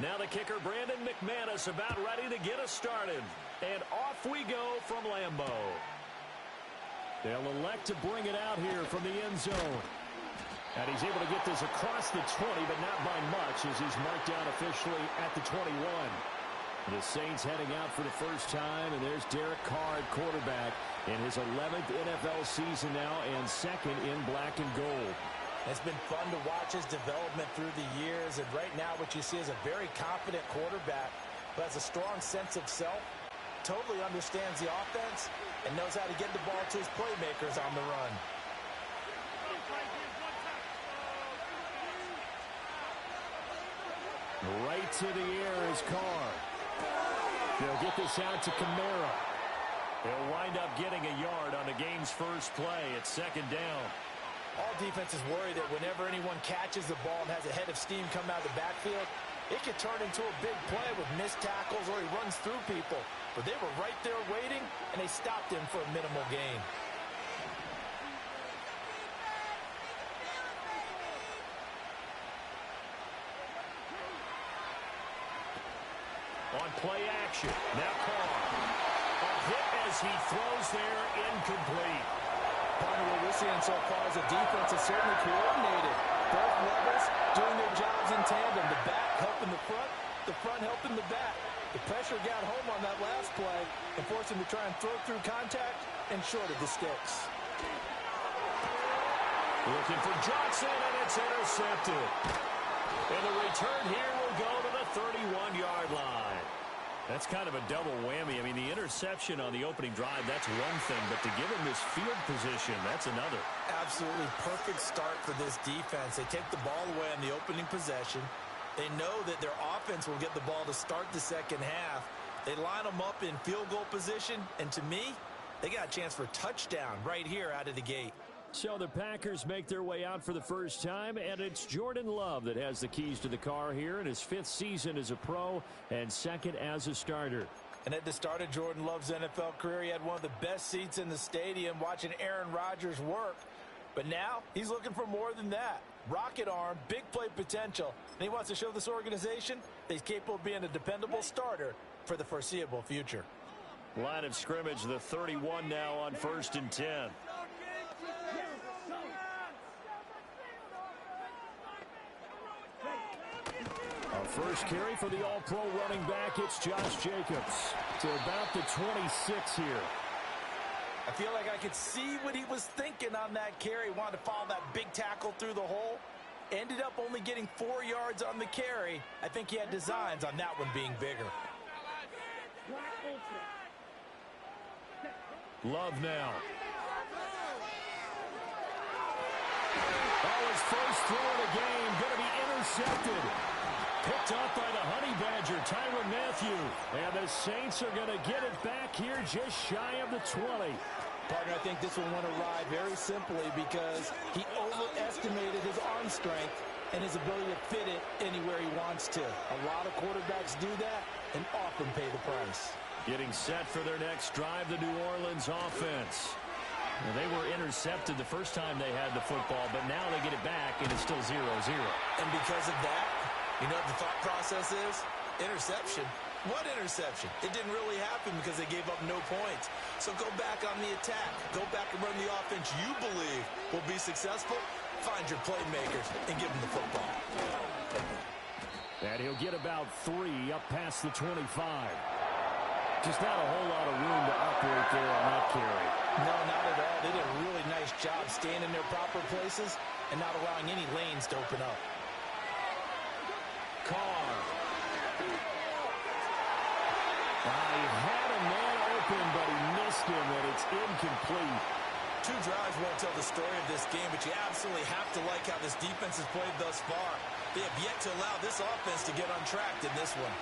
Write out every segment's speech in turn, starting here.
Now the kicker, Brandon McManus, about ready to get us started. And off we go from Lambeau. They'll elect to bring it out here from the end zone. And he's able to get this across the 20, but not by much as he's marked down officially at the 21. The Saints heading out for the first time, and there's Derek Carr, quarterback, in his 11th NFL season now and second in black and gold. It's been fun to watch his development through the years, and right now what you see is a very confident quarterback who has a strong sense of self, totally understands the offense, and knows how to get the ball to his playmakers on the run. Right to the air is Carr. They'll get this out to Kamara. They'll wind up getting a yard on the game's first play. It's second down. All defenses worry that whenever anyone catches the ball and has a head of steam come out of the backfield, it could turn into a big play with missed tackles or he runs through people. But they were right there waiting, and they stopped him for a minimal gain. On play action, now Carr. A hit as he throws there, incomplete. Part of what we're seeing so far is the defense is certainly coordinated. Both levels doing their jobs in tandem. The back helping the front helping the back. The pressure got home on that last play and forced him to try and throw through contact and short of the sticks. Looking for Johnson, and it's intercepted. And the return here will go to the 31-yard line. That's kind of a double whammy. I mean, the interception on the opening drive, that's one thing. But to give him this field position, that's another. Absolutely perfect start for this defense. They take the ball away on the opening possession. They know that their offense will get the ball to start the second half. They line them up in field goal position. And to me, they got a chance for a touchdown right here out of the gate. So the Packers make their way out for the first time, and it's Jordan Love that has the keys to the car here in his 5th season as a pro and second as a starter. And at the start of Jordan Love's NFL career, he had one of the best seats in the stadium watching Aaron Rodgers work. But now he's looking for more than that. Rocket arm, big play potential, and he wants to show this organization that he's capable of being a dependable starter for the foreseeable future. Line of scrimmage, the 31 now on 1st and 10. Our first carry for the all-pro running back, it's Josh Jacobs to about the 26 here. I feel like I could see what he was thinking on that carry. Wanted to follow that big tackle through the hole. Ended up only getting 4 yards on the carry. I think he had designs on that one being bigger. Love now. Oh, his first throw of the game going to be intercepted. Picked up by the Honey Badger, Tyrann Mathieu. And the Saints are going to get it back here just shy of the 20. Partner, I think this one went awry very simply because he overestimated his arm strength and his ability to fit it anywhere he wants to. A lot of quarterbacks do that and often pay the price. Getting set for their next drive, the New Orleans offense. Well, they were intercepted the first time they had the football, but now they get it back, and it's still 0-0. And because of that, you know what the thought process is? Interception. What interception? It didn't really happen because they gave up no points. So go back on the attack. Go back and run the offense you believe will be successful. Find your playmakers and give them the football. And he'll get about 3 up past the 25. Just not a whole lot of room to operate there on that carry. No, not at all. They did a really nice job staying in their proper places and not allowing any lanes to open up. Carr. He had a man open, but he missed him, and it's incomplete. 2 drives won't tell the story of this game, but you absolutely have to like how this defense has played thus far. They have yet to allow this offense to get untracked in this one.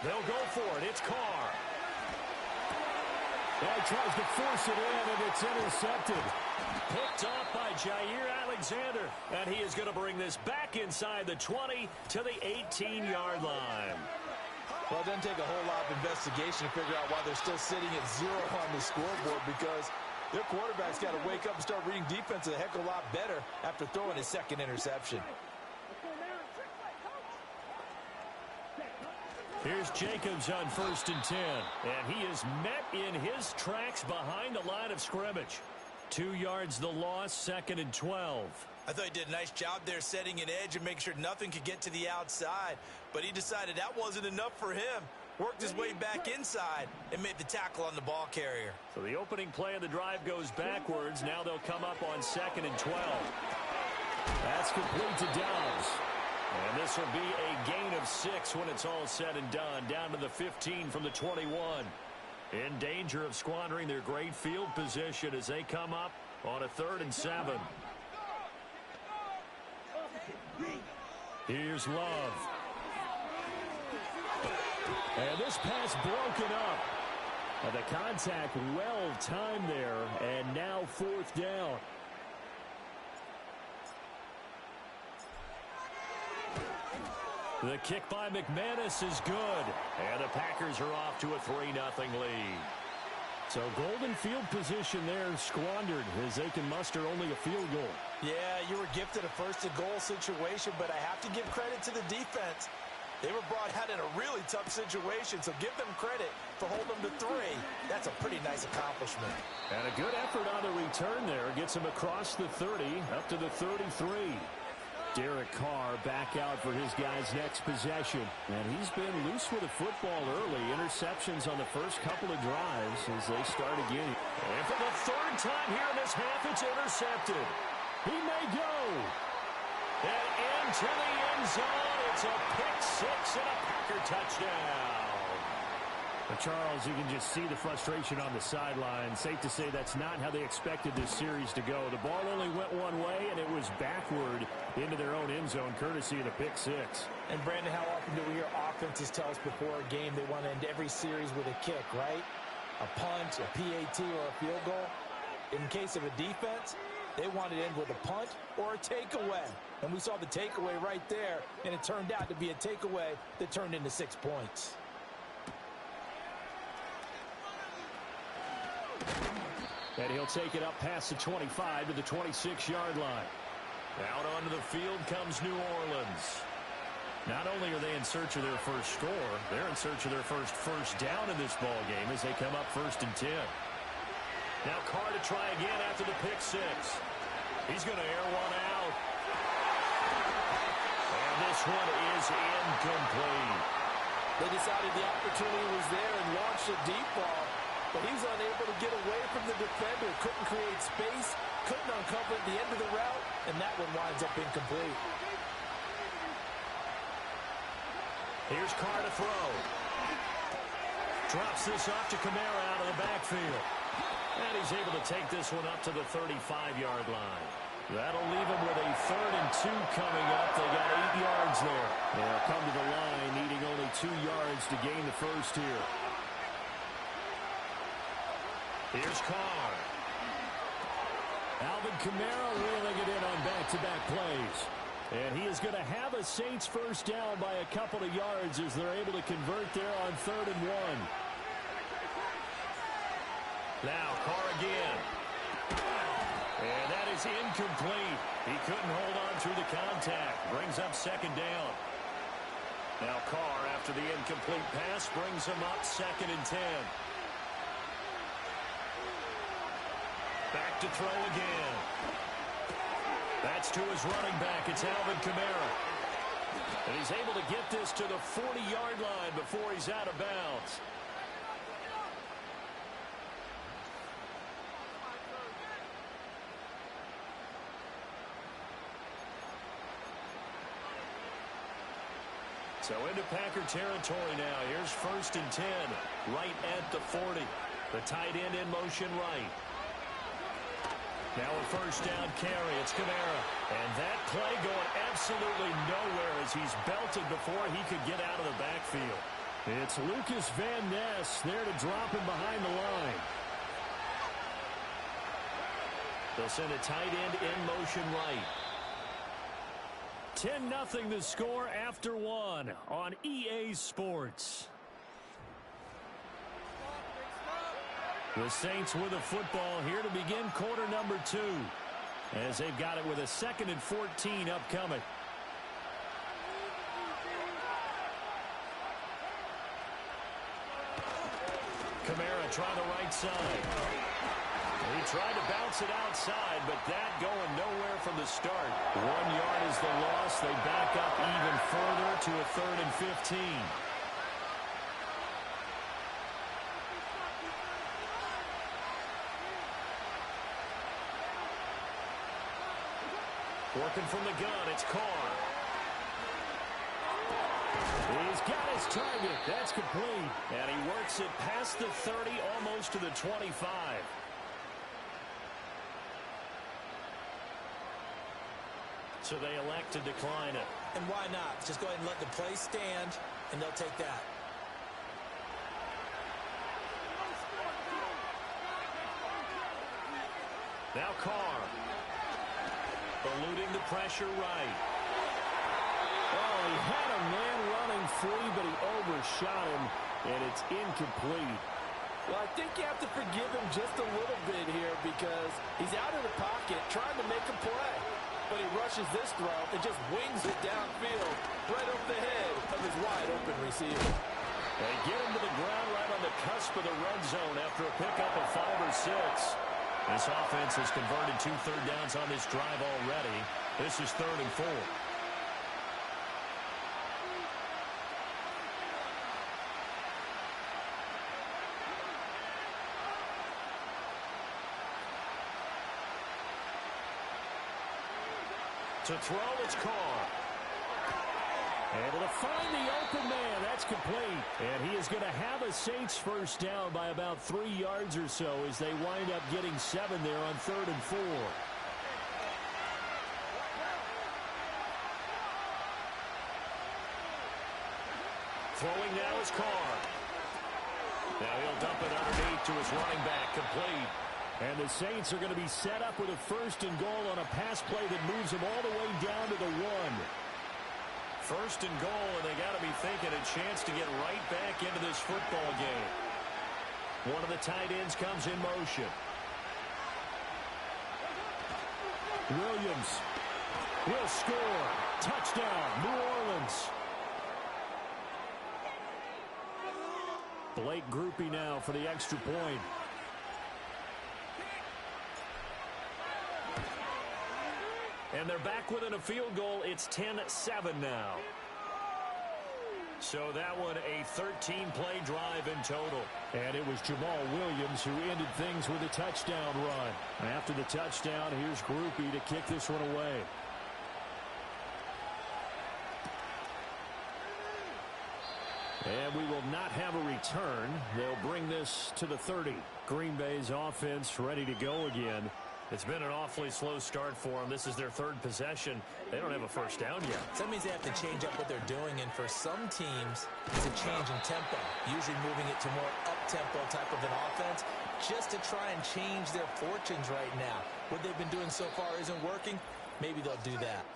They'll go for it. It's Carr. He tries to force it in, and it's intercepted. Picked off by Jair Alexander. And he is going to bring this back inside the 20 to the 18-yard line. Well, it doesn't take a whole lot of investigation to figure out why they're still sitting at 0 on the scoreboard, because their quarterback's got to wake up and start reading defense a heck of a lot better after throwing his second interception. Here's Jacobs on 1st and 10. And he is met in his tracks behind the line of scrimmage. 2 yards the loss, 2nd and 12. I thought he did a nice job there setting an edge and make sure nothing could get to the outside. But he decided that wasn't enough for him. Worked his way back inside and made the tackle on the ball carrier. So the opening play of the drive goes backwards. Now they'll come up on 2nd and 12. That's complete to Dobbs. And this will be a gain of 6 when it's all said and done. Down to the 15 from the 21. In danger of squandering their great field position as they come up on a 3rd and 7. Here's Love. And this pass broken up. And the contact well timed there. And now 4th down. The kick by McManus is good. And the Packers are off to a 3-0 lead. So golden field position there squandered as they can muster only a field goal. Yeah, you were gifted a 1st and goal situation, but I have to give credit to the defense. They were brought out in a really tough situation, so give them credit for holding them to 3. That's a pretty nice accomplishment. And a good effort on the return there. Gets him across the 30, up to the 33. Derek Carr back out for his guy's next possession. And he's been loose with the football early. Interceptions on the first couple of drives as they start again. And for the 3rd time here in this half, it's intercepted. He may go. And into the end zone. It's a pick 6 and a Packer touchdown. But Charles, you can just see the frustration on the sideline. Safe to say that's not how they expected this series to go. The ball only went one way, and it was backward into their own end zone, courtesy of the pick 6. And, Brandon, how often do we hear offenses tell us before a game they want to end every series with a kick, right? A punt, a PAT, or a field goal. In case of a defense, they want to end with a punt or a takeaway. And we saw the takeaway right there, and it turned out to be a takeaway that turned into 6 points. And he'll take it up past the 25 to the 26-yard line. Out onto the field comes New Orleans. Not only are they in search of their first score, they're in search of their first down in this ball game as they come up 1st and 10. Now Carr to try again after the pick 6. He's going to air one out. And this one is incomplete. They decided the opportunity was there and launched a deep ball, but he's unable to get away from the defender. Couldn't create space, couldn't uncover at the end of the route, and that one winds up incomplete. Here's Carr to throw. Drops this off to Kamara out of the backfield. And he's able to take this one up to the 35-yard line. That'll leave him with a 3rd and 2 coming up. They got 8 yards there. They'll come to the line needing only 2 yards to gain the first here. Here's Carr. Alvin Kamara reeling it in on back-to-back plays. And he is going to have a Saints first down by a couple of yards as they're able to convert there on 3rd and 1. Now Carr again. And that is incomplete. He couldn't hold on through the contact. Brings up 2nd down. Now Carr, after the incomplete pass, brings him up 2nd and 10. Back to throw again. That's to his running back. It's Alvin Kamara. And he's able to get this to the 40-yard line before he's out of bounds. So into Packer territory now. Here's 1st and 10, right at the 40. The tight end in motion right. Now a first down carry. It's Kamara. And that play going absolutely nowhere as he's belted before he could get out of the backfield. It's Lucas Van Ness there to drop him behind the line. They'll send a tight end in motion right. 10-0 the score after one on EA Sports. The Saints with the football here to begin quarter number 2, as they've got it with a 2nd and 14 upcoming. Kamara trying the right side. He tried to bounce it outside, but that going nowhere from the start. 1 yard is the loss. They back up even further to a 3rd and 15. Working from the gun, it's Carr. He's got his target. That's complete. And he works it past the 30, almost to the 25. So they elect to decline it. And why not? Just go ahead and let the play stand, and they'll take that. Now Carr. Eluding the pressure right. Oh, he had a man running free, but he overshot him, and it's incomplete. Well, I think you have to forgive him just a little bit here because he's out of the pocket trying to make a play. But he rushes this throw and just wings it downfield right over the head of his wide-open receiver. They get him to the ground right on the cusp of the red zone after a pickup of 5 or 6. This offense has converted 2 third downs on this drive already. This is 3rd and 4. To throw, it's Carr. Able to find the open man. That's complete. And he is going to have a Saints first down by about 3 yards or so as they wind up getting 7 there on 3rd and 4. Throwing now is Carr. Now he'll dump it underneath to his running back, complete. And the Saints are going to be set up with a 1st and goal on a pass play that moves them all the way down to the 1. 1st and goal, and they got to be thinking a chance to get right back into this football game. One of the tight ends comes in motion. Williams will score. Touchdown, New Orleans. Blake Groupie now for the extra point. And they're back within a field goal. It's 10-7 now. So that one a 13-play drive in total. And it was Jamal Williams who ended things with a touchdown run. After the touchdown, here's Groupie to kick this one away. And we will not have a return. They'll bring this to the 30. Green Bay's offense ready to go again. It's been an awfully slow start for them. This is their 3rd possession. They don't have a first down yet. So that means they have to change up what they're doing, and for some teams, it's a change in tempo, usually moving it to more up-tempo type of an offense, just to try and change their fortunes right now. What they've been doing so far isn't working. Maybe they'll do that.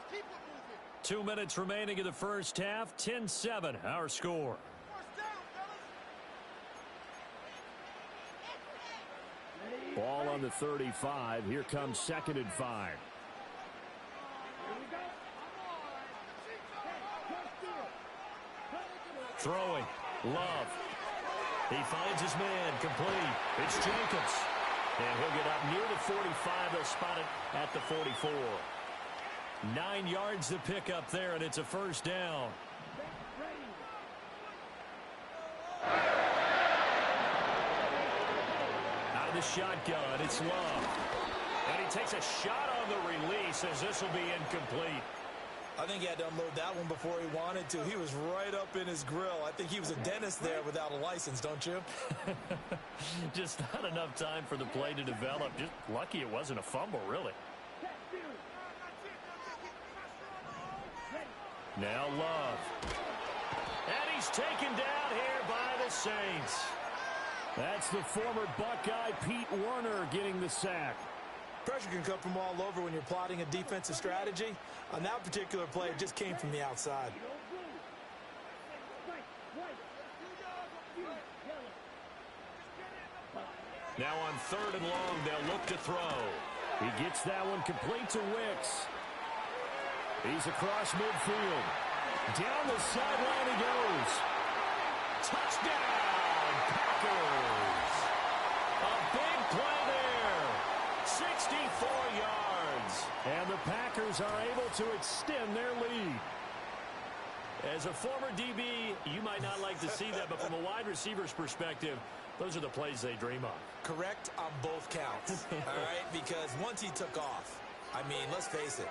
2 minutes remaining in the first half. 10-7, our score. Ball on the 35. Here comes 2nd and 5. Throwing. Love. He finds his man. Complete. It's Jacobs. And he'll get up near the 45. They'll spot it at the 44. 9 yards to pick up there, and it's a first down. The shotgun, it's Love. And he takes a shot on the release as this will be incomplete. I think he had to unload that one before he wanted to. He was right up in his grill. I think he was a dentist there without a license, don't you? Just not enough time for the play to develop. Just lucky it wasn't a fumble, really. Now Love. And he's taken down here by the Saints. That's the former Buckeye Pete Werner getting the sack. Pressure can come from all over when you're plotting a defensive strategy. On that particular play, it just came from the outside. Now on 3rd and long, they'll look to throw. He gets that one complete to Wicks. He's across midfield. Down the sideline he goes. Touchdown, Packers. A big play there. 64 yards. And the Packers are able to extend their lead. As a former DB, you might not like to see that, but from a wide receiver's perspective, those are the plays they dream of. Correct on both counts, all right? Because once he took off, I mean, let's face it,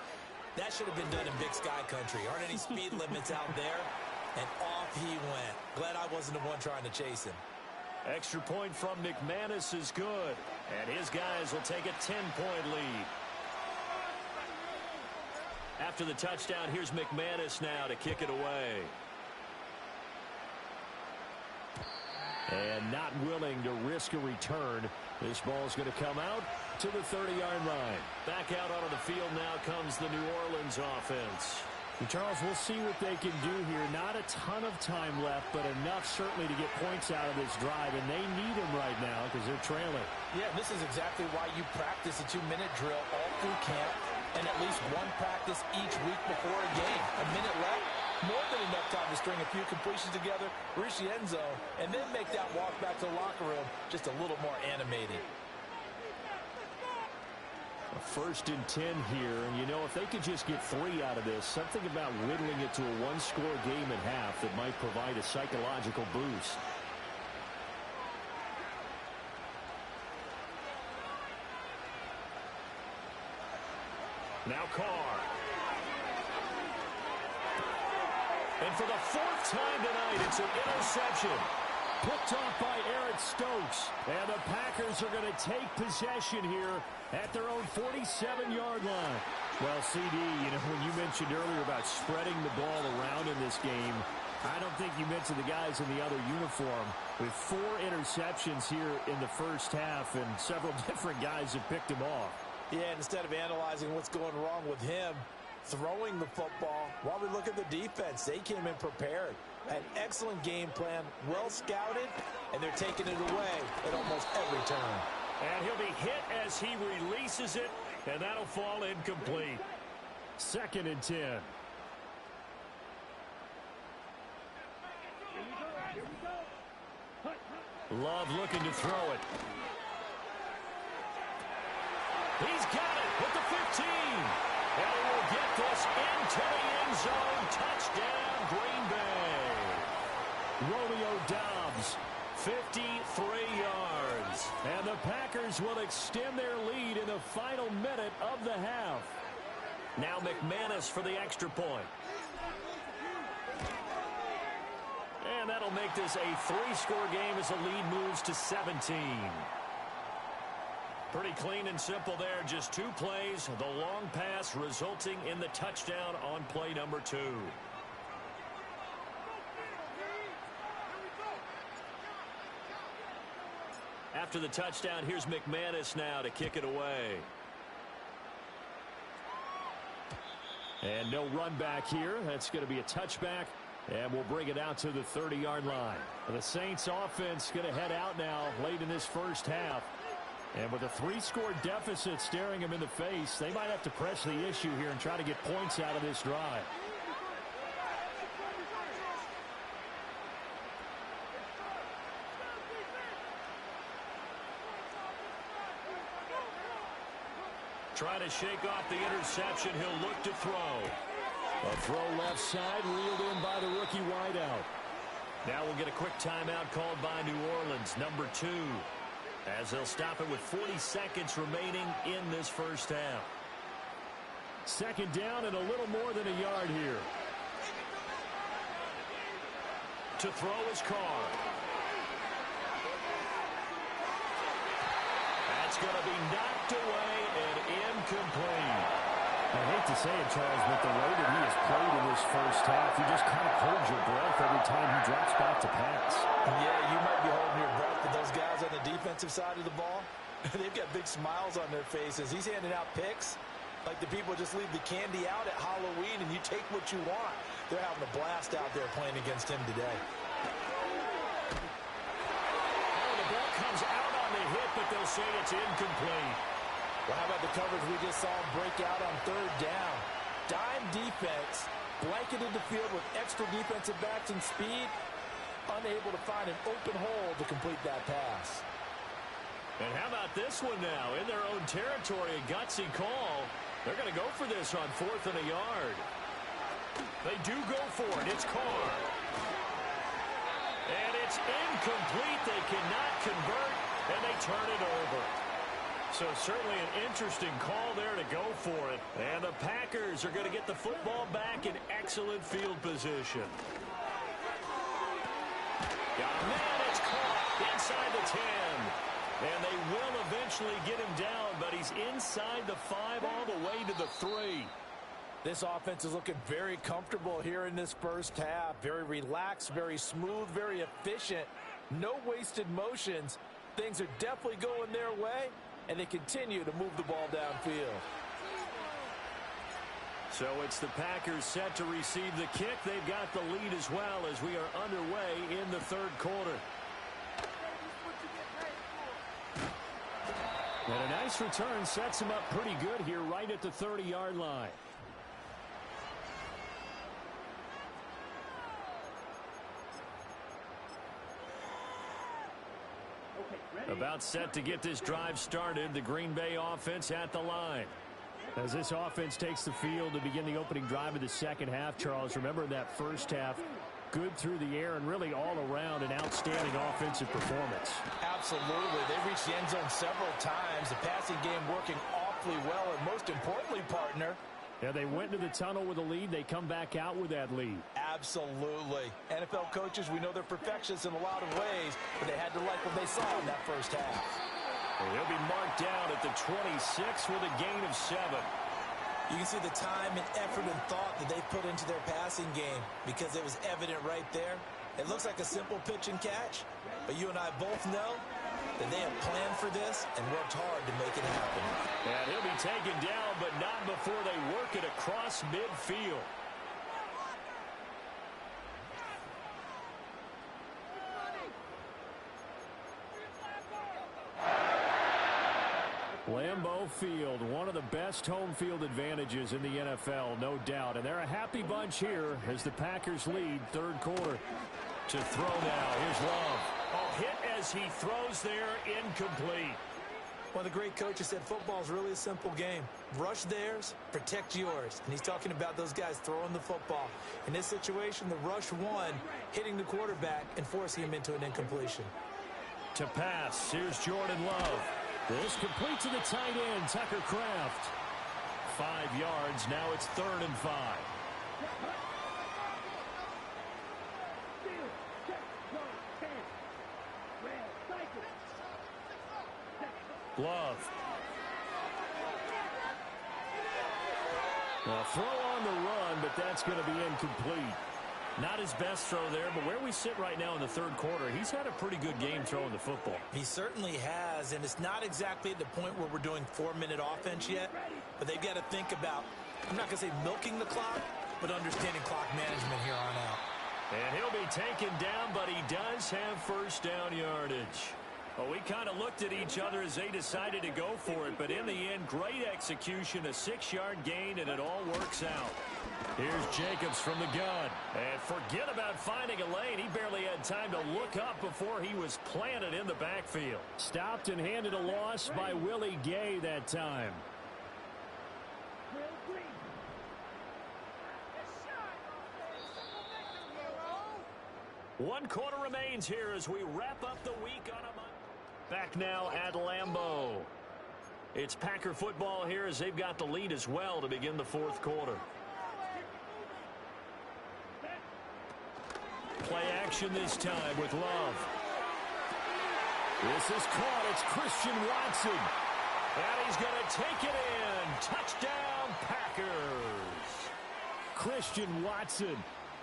that should have been done in Big Sky country. Aren't any speed limits out there? And off he went. Glad I wasn't the one trying to chase him. Extra point from McManus is good. And his guys will take a 10-point lead. After the touchdown, here's McManus now to kick it away. And not willing to risk a return. This ball's going to come out to the 30-yard line. Back out onto the field now comes the New Orleans offense. And Charles, we'll see what they can do here. Not a ton of time left, but enough certainly to get points out of this drive, and they need them right now because they're trailing. Yeah, this is exactly why you practice a 2-minute drill all through camp and at least one practice each week before a game. A minute left, more than enough time to string a few completions together, reach the end zone, and then make that walk back to the locker room just a little more animated. A 1st and 10 here, and you know, if they could just get 3 out of this, something about whittling it to a one-score game at half that might provide a psychological boost. Now Carr. And for the 4th time tonight, it's an interception. Picked off by Eric Stokes. And the Packers are going to take possession here at their own 47-yard line. Well, CD, you know, when you mentioned earlier about spreading the ball around in this game, I don't think you mentioned the guys in the other uniform. With 4 interceptions here in the first half, and several different guys have picked him off. Yeah, instead of analyzing what's going wrong with him, throwing the football, while we look at the defense, they came in prepared. An excellent game plan, well scouted, and they're taking it away at almost every turn. And he'll be hit as he releases it, and that'll fall incomplete. 2nd and 10. Love looking to throw it. He's got it with the 15. And he will get this into the end zone. Touchdown, Green Bay. Romeo Doubs, 53 yards. and the Packers will extend their lead in the final minute of the half. Now McManus for the extra point. And that'll make this a 3-score game as the lead moves to 17. Pretty clean and simple there. Just 2 plays. The long pass resulting in the touchdown on play number 2. After the touchdown, here's McManus now to kick it away. And no run back here. That's going to be a touchback. And we'll bring it out to the 30-yard line. The Saints offense going to head out now late in this first half. And with a 3-score deficit staring them in the face, they might have to press the issue here and try to get points out of this drive. Trying to shake off the interception. He'll look to throw. A throw left side, reeled in by the rookie wideout. Now we'll get a quick timeout called by New Orleans, number 2. As they'll stop it with 40 seconds remaining in this first half. 2nd down and a little more than a yard here. To throw his Carr. That's going to be knocked away and incomplete. I hate to say it, Charles, but the way that he has played in this first half, you just kind of hold your breath every time he drops back to pass. Yeah, you might be holding your breath, but those guys on the defensive side of the ball, They've got big smiles on their faces. He's handing out picks like the people just leave the candy out at Halloween and you take what you want. They're having a blast out there playing against him today. Oh, the ball comes out on the hit, but they'll say it's incomplete. Well, how about the coverage we just saw him break out on third down? Dime defense, blanketed the field with extra defensive backs and speed, unable to find an open hole to complete that pass. And how about this one now? In their own territory, a gutsy call. They're going to go for this on 4th and a yard. They do go for it. It's Carr. And it's incomplete. They cannot convert, and they turn it over. So certainly an interesting call there to go for it. And the Packers are going to get the football back in excellent field position. Man, it's caught inside the 10. And they will eventually get him down, but he's inside the 5 all the way to the 3. This offense is looking very comfortable here in this first half. Very relaxed, very smooth, very efficient. No wasted motions. Things are definitely going their way, and they continue to move the ball downfield. So it's the Packers set to receive the kick. They've got the lead as well as we are underway in the third quarter. And a nice return sets him up pretty good here right at the 30-yard line. About set to get this drive started, the Green Bay offense at the line. As this offense takes the field to begin the opening drive of the second half, Charles, remember that first half, good through the air and really all around an outstanding offensive performance. Absolutely. They reached the end zone several times. The passing game working awfully well. And most importantly, partner, yeah, they went to the tunnel with a lead. They come back out with that lead. Absolutely. NFL coaches, we know they're perfectionists in a lot of ways, but they had to like what they saw in that first half. And he'll be marked down at the 26 with a gain of 7. You can see the time and effort and thought that they put into their passing game because it was evident right there. It looks like a simple pitch and catch, but you and I both know that they have planned for this and worked hard to make it happen. And he'll be taken down, but not before they work it across midfield. Lambeau Field, one of the best home field advantages in the NFL, no doubt. And they're a happy bunch here as the Packers lead third quarter. To throw now, here's Love. Oh, hit as he throws there, incomplete. One of the great coaches said football is really a simple game. Rush theirs, protect yours. And he's talking about those guys throwing the football. In this situation, the rush won, hitting the quarterback and forcing him into an incompletion. To pass, here's Jordan Love. This complete to the tight end, Tucker Kraft. 5 yards, now it's 3rd and 5. Love. A throw on the run, but that's going to be incomplete. Not his best throw there, but where we sit right now in the third quarter, he's had a pretty good game throwing the football. He certainly has, and it's not exactly at the point where we're doing 4-minute offense yet, but they've got to think about, I'm not going to say milking the clock, but understanding clock management here on out. And he'll be taken down, but he does have first down yardage. Well, we kind of looked at each other as they decided to go for it, but in the end, great execution, a 6-yard gain, and it all works out. Here's Jacobs from the gun. And forget about finding a lane. He barely had time to look up before he was planted in the backfield. Stopped and handed a loss by Willie Gay that time. One quarter remains here as we wrap up the week on a Monday. Back now at Lambeau. It's Packer football here as they've got the lead as well to begin the fourth quarter. Play action this time with Love. This is caught. It's Christian Watson. And he's going to take it in. Touchdown, Packers. Christian Watson,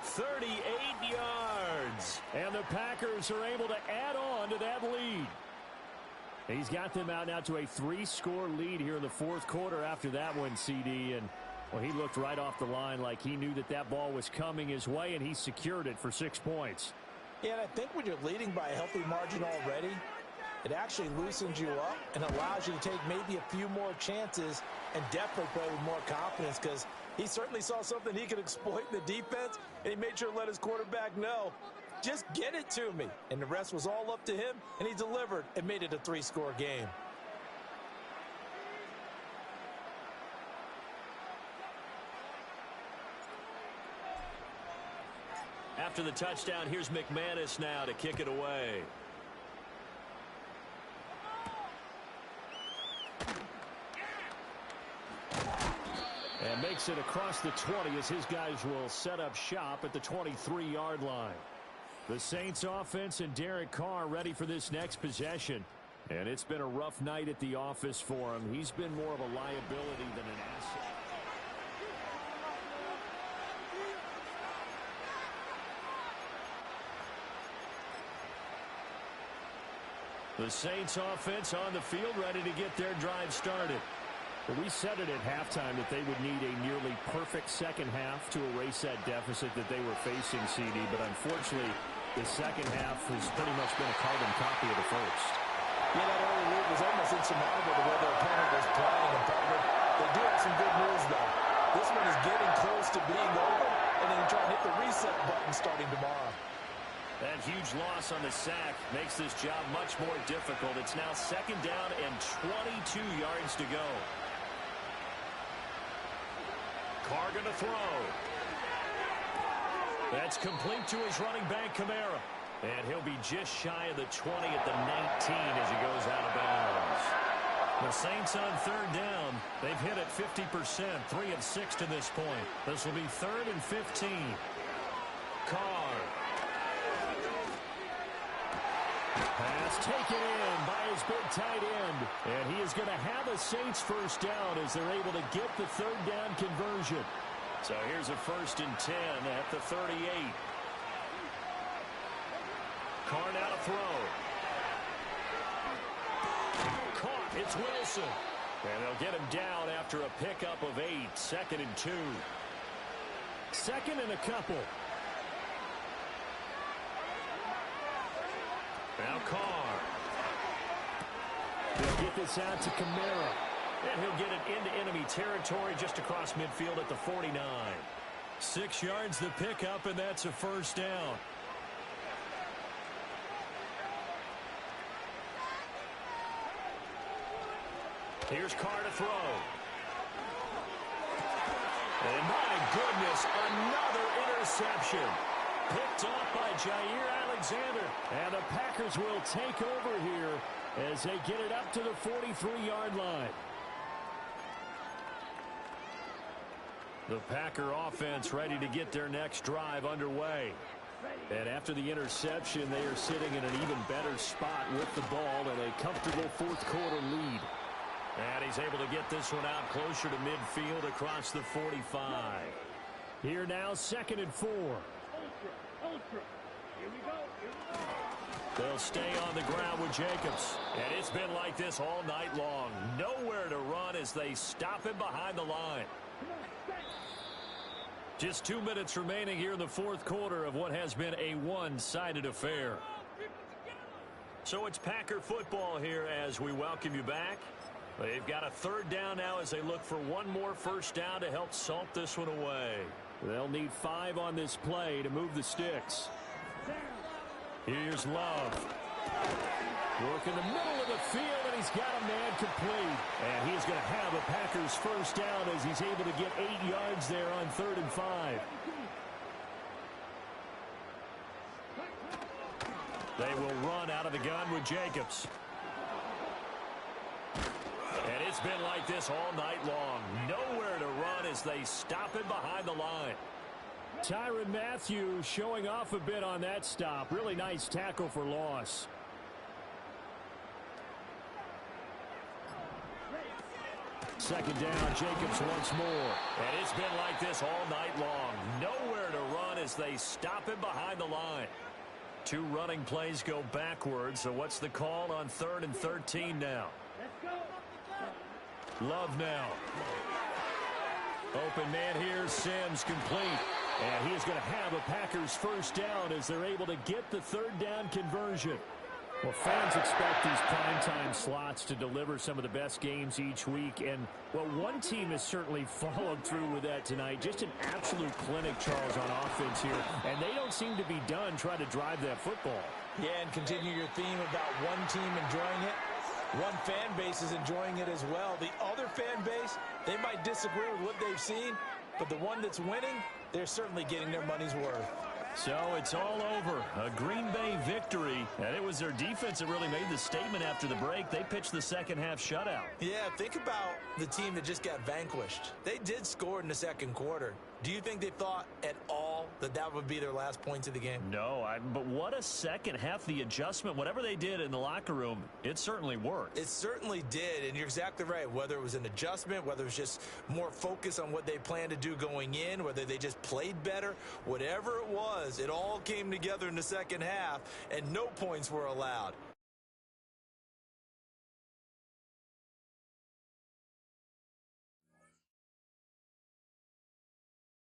38 yards. And the Packers are able to add on to that lead. He's got them out now to a 3-score lead here in the fourth quarter after that one, CD. And, well, he looked right off the line like he knew that that ball was coming his way, and he secured it for 6 points. Yeah, and I think when you're leading by a healthy margin already, it actually loosens you up and allows you to take maybe a few more chances and definitely play with more confidence, because he certainly saw something he could exploit in the defense, and he made sure to let his quarterback know, just get it to me. And the rest was all up to him, and he delivered and made it a 3-score game. After the touchdown, here's McManus now to kick it away. And makes it across the 20 as his guys will set up shop at the 23-yard line. The Saints offense and Derek Carr ready for this next possession. And it's been a rough night at the office for him. He's been more of a liability than an asset. The Saints offense on the field ready to get their drive started. Well, we said it at halftime that they would need a nearly perfect second half to erase that deficit that they were facing, CD. But unfortunately, the second half has pretty much been a carbon copy of the first. Yeah, that early lead was almost insurmountable the way their opponent was playing. And partner, they do have some good news, though. This one is getting close to being over, and then try and hit the reset button starting tomorrow. That huge loss on the sack makes this job much more difficult. It's now second down and 22 yards to go. Carr going to throw. That's complete to his running back, Kamara. And he'll be just shy of the 20 at the 19 as he goes out of bounds. The Saints on third down. They've hit it 50%, 3 of 6 to this point. This will be 3rd and 15. Carr. Pass taken in by his big tight end. And he is going to have a Saints first down as they're able to get the third down conversion. So here's a 1st and 10 at the 38. Carr now to throw. Caught. It's Wilson. And they'll get him down after a pickup of 8. 2nd and 2. 2nd and a couple. Now Carr. He'll get this out to Kamara. And he'll get it into enemy territory just across midfield at the 49. 6 yards the pickup, and that's a first down. Here's Carr to throw. And my goodness, another interception. Picked off by Jair Alexander. And the Packers will take over here as they get it up to the 43-yard line. The Packer offense ready to get their next drive underway. And after the interception, they are sitting in an even better spot with the ball and a comfortable fourth quarter lead. And he's able to get this one out closer to midfield across the 45. Here now, 2nd and 4. They'll stay on the ground with Jacobs. And it's been like this all night long. Nowhere to run as they stop him behind the line. Just 2 minutes remaining here in the fourth quarter of what has been a one-sided affair. So it's Packer football here as we welcome you back. They've got a third down now as they look for one more first down to help salt this one away. They'll need 5 on this play to move the sticks. Here's Love. Work in the middle of the field, and he's got a man complete. And he's going to have a Packers first down as he's able to get 8 yards there on 3rd and 5. They will run out of the gun with Jacobs. And it's been like this all night long. Nowhere to run as they stop him behind the line. Tyrann Mathieu showing off a bit on that stop. Really nice tackle for loss. Second down, Jacobs once more. And it's been like this all night long. Nowhere to run as they stop him behind the line. Two running plays go backwards. So what's the call on 3rd and 13 now? Love now. Open man here. Sims complete. And he is going to have a Packers first down as they're able to get the 3rd down conversion. Well, fans expect these primetime slots to deliver some of the best games each week. And, well, one team has certainly followed through with that tonight. Just an absolute clinic, Charles, on offense here. And they don't seem to be done trying to drive that football. Yeah, and continue your theme about one team enjoying it. One fan base is enjoying it as well. The other fan base, they might disagree with what they've seen, but the one that's winning, they're certainly getting their money's worth. So it's all over. A Green Bay victory. And it was their defense that really made the statement after the break. They pitched the second half shutout. Yeah, think about the team that just got vanquished. They did score in the second quarter. Do you think they thought at all that that would be their last points of the game? No, but what a second half. The adjustment, whatever they did in the locker room, it certainly worked. It certainly did, and you're exactly right. Whether it was an adjustment, whether it was just more focus on what they planned to do going in, whether they just played better, whatever it was, it all came together in the second half, and no points were allowed.